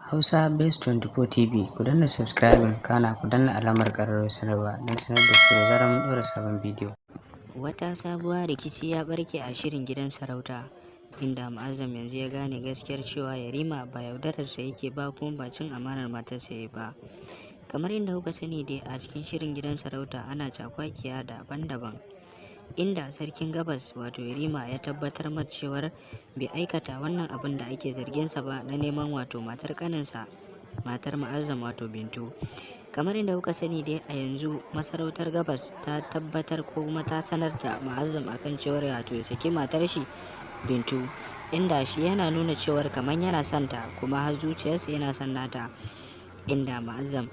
Hausa Base 24 TV, ku danna subscribing kana ku danna alamar ƙararrawar sanarwa don sanar da ku da zarar mun ɗora sabon bidiyo. Wata sabuwa rikici ya barke a shirin gidan sarauta, inda Mu'azzam yanzu ya gane gaskiyar cewa Yarima ba yaudararsa yake ba kuma ba cin amanar matarsa ya ba. Kamar inda kuka sani dai a cikin shirin gidan sarauta ana cakwakiya daban-daban, inda sarkin gabas wato Yarima ya tabbatar mata cewar bai aikata wannan abin da ake zarginsa ba na neman wato matar kaninsa, matar Mu'azzam wato Bintu. Kamar inda kuka sani dai a yanzu masarautar gabas ta tabbatar ko kuma ta sanar da Mu'azzam akan cewar wato ya saki matar shi Bintu, inda shi yana nuna cewar kamar yana son ta kuma har zuciyarsa yana son nata, inda Mu'azzam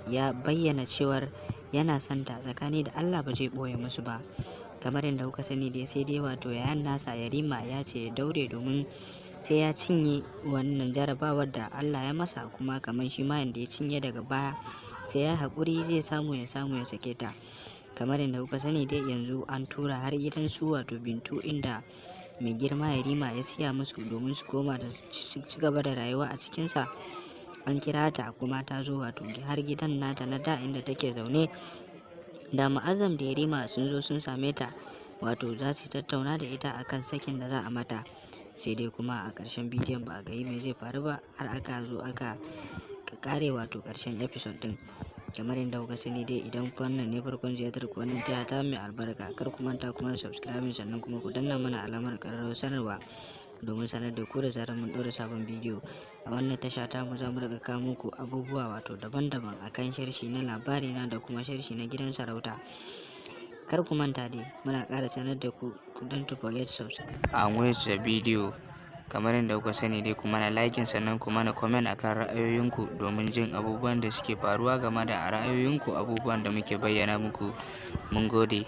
ya bayyana cewar yana son ta tsakani da Allah ba zai ɓoye musu ba. Kamar inda kuka sani dai sai dai wato yayan nasa Yarima ya ce ya daure domin sai ya cinye wannan jarabawar da Allah ya masa, kuma kamar shi ma yanda ya cinye daga baya sai ya haƙuri zai samu ya sake ta. Kamar inda kuka sani dai yanzu an tura har gidan su wato Bintu, inda mai girma Yarima ya siya musu domin su koma da ci gaba da rayuwa a cikinsa. An kira ta kuma ta zo wato har gidan nata na da inda take zaune, da Mu'azzam da Yarima sun zo sun same ta wato za su tattauna da ita akan sakin da za a mata, sai dai kuma a ƙarshen bidiyon ba a ga me zai faru ba har aka zo aka kare wato ƙarshen episode din. Kamar inda kuka sani dai idan wannan ne farkon ziyartar ku wannan taya ta mai albarka, kar ku manta kuma da subscribing sannan kuma ku danna mana alamar ƙararrawar sanarwa domin sanar da ku da zarar mun ɗora sabon bidiyo. A wannan tasha ta mu za mu riƙa kawo muku abubuwa wato daban-daban akan sharhi na labari na da kuma sharhi na gidan sarauta. Kar ku manta dai muna ƙara sanar da ku don't forget to subscribe. An wace bidiyo kamar yadda kuka sani dai kuma na liking sannan kuma na comment akan ra'ayoyinku domin jin abubuwan da suke faruwa game da ra'ayoyinku, abubuwan da muke bayyana muku. Mun gode.